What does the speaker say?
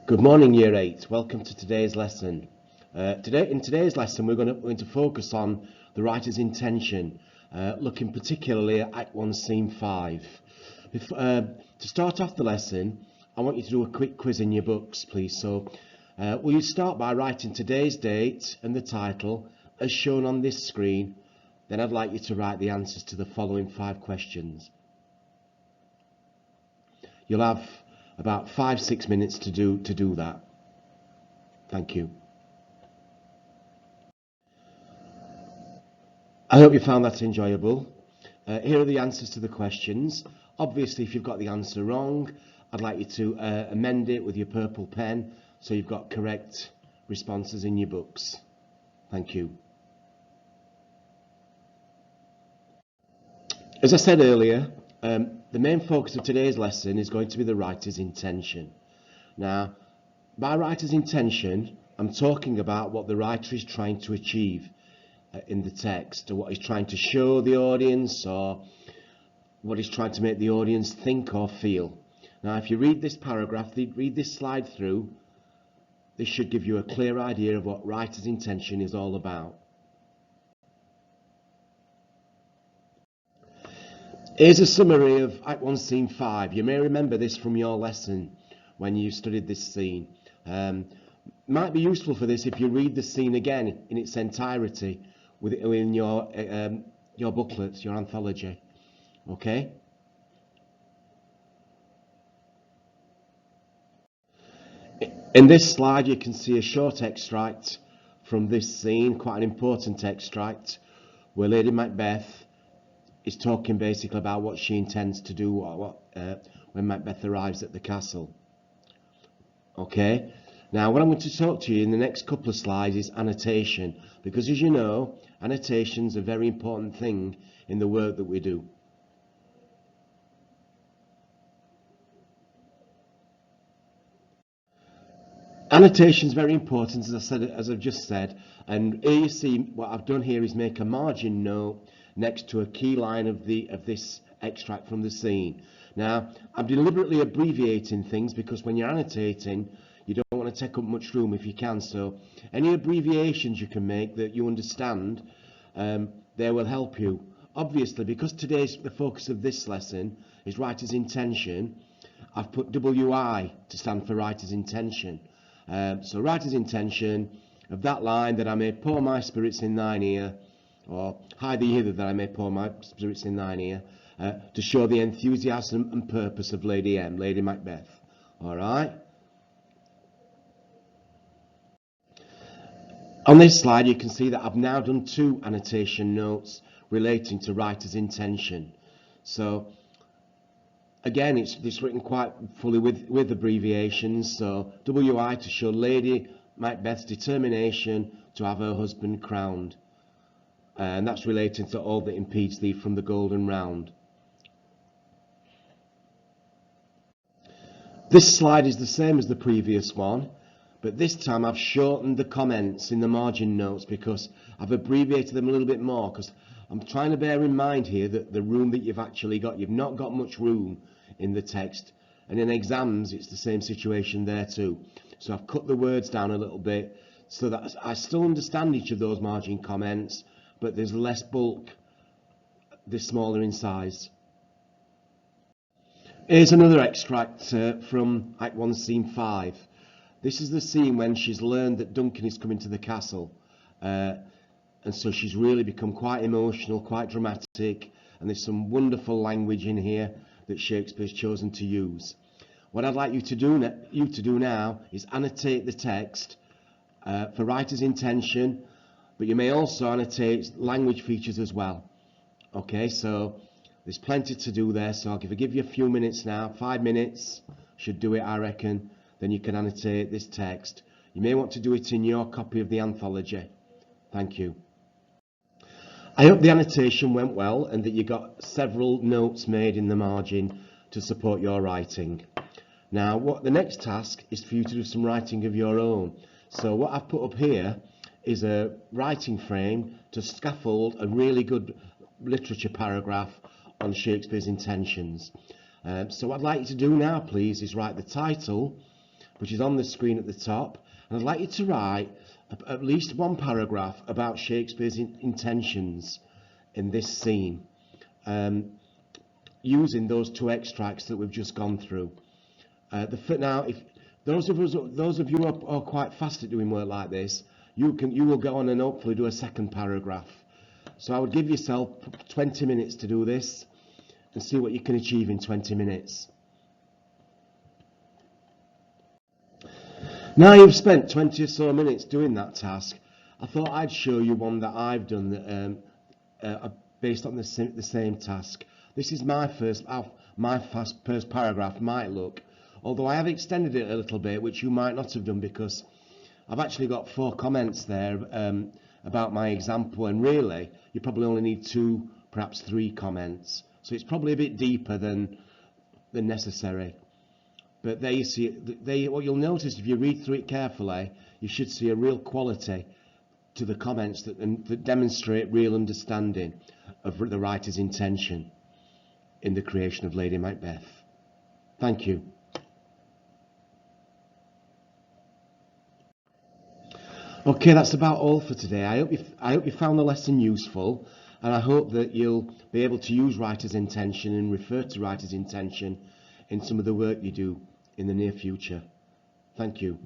Good morning, Year 8. Welcome to today's lesson. In today's lesson, we're going to focus on the writer's intention, looking particularly at Act 1, Scene 5. To start off the lesson, I want you to do a quick quiz in your books, please. So, will you start by writing today's date and the title as shown on this screen? Then I'd like you to write the answers to the following 5 questions. You'll have about 5-6 minutes to do that. Thank you. I hope you found that enjoyable. Here are the answers to the questions. Obviously, if you've got the answer wrong, I'd like you to amend it with your purple pen so you've got correct responses in your books. Thank you. As I said earlier, the main focus of today's lesson is going to be the writer's intention. Now, by writer's intention, I'm talking about what the writer is trying to achieve in the text, or what he's trying to show the audience, or what he's trying to make the audience think or feel. Now, if you read this paragraph, read this slide through, this should give you a clear idea of what writer's intention is all about. Here's a summary of Act 1, Scene 5. You may remember this from your lesson when you studied this scene. Might be useful for this if you read the scene again in its entirety within your booklets, your anthology. Okay? In this slide you can see a short extract from this scene, quite an important extract, where Lady Macbeth is talking basically about what she intends to do when Macbeth arrives at the castle. Okay, now what I'm going to talk to you in the next couple of slides is annotation, because as you know, annotation's a very important thing in the work that we do. Annotation is very important, as I've just said, and here you see what I've done here is make a margin note next to a key line of this extract from the scene. Now, I'm deliberately abbreviating things because when you're annotating, you don't want to take up much room if you can. So, any abbreviations you can make that you understand, they will help you. Obviously, because the focus of this lesson is writer's intention, I've put WI to stand for writer's intention. So, writer's intention of that line, that I may pour my spirits in thine ear, or hide thee hither that I may pour my spirits in thine ear, to show the enthusiasm and purpose of Lady Macbeth. Alright? On this slide you can see that I've now done 2 annotation notes relating to writer's intention. So again, it's written quite fully with abbreviations. So WI to show Lady Macbeth's determination to have her husband crowned. And that's relating to all that impedes thee from the golden round. This slide is the same as the previous one, but this time I've shortened the comments in the margin notes because I've abbreviated them a little bit more, because I'm trying to bear in mind here that the room that you've actually got, you've not got much room in the text, and in exams it's the same situation there too. So I've cut the words down a little bit so that I still understand each of those margin comments, but there's less bulk, they're smaller in size. Here's another extract from Act 1, Scene 5. This is the scene when she's learned that Duncan is coming to the castle, and so she's really become quite emotional, quite dramatic, and there's some wonderful language in here that Shakespeare's chosen to use. What I'd like you to do now is annotate the text for writer's intention, but you may also annotate language features as well. Okay, so there's plenty to do there, so I'll give you a few minutes now. 5 minutes should do it, I reckon. Then you can annotate this text. You may want to do it in your copy of the anthology. Thank you. I hope the annotation went well and that you got several notes made in the margin to support your writing. Now, the next task is for you to do some writing of your own. So what I've put up here is a writing frame to scaffold a really good literature paragraph on Shakespeare's intentions. So what I'd like you to do now, please, is write the title which is on the screen at the top, and I'd like you to write at least one paragraph about Shakespeare's intentions in this scene, using those two extracts that we've just gone through. Now, if those of you who are quite fast at doing work like this, you will go on and hopefully do a second paragraph. So I would give yourself 20 minutes to do this and see what you can achieve in 20 minutes. Now you've spent 20 or so minutes doing that task, I thought I'd show you one that I've done based on the same task. This is my first paragraph might look, although I have extended it a little bit, which you might not have done, because I've actually got 4 comments there about my example, and really you probably only need 2, perhaps 3 comments. So it's probably a bit deeper than necessary. But there you see, what you'll notice if you read through it carefully, you should see a real quality to the comments that demonstrate real understanding of the writer's intention in the creation of Lady Macbeth. Thank you. Okay, that's about all for today. I hope you found the lesson useful, and I hope that you'll be able to use writer's intention and refer to writer's intention in some of the work you do in the near future. Thank you.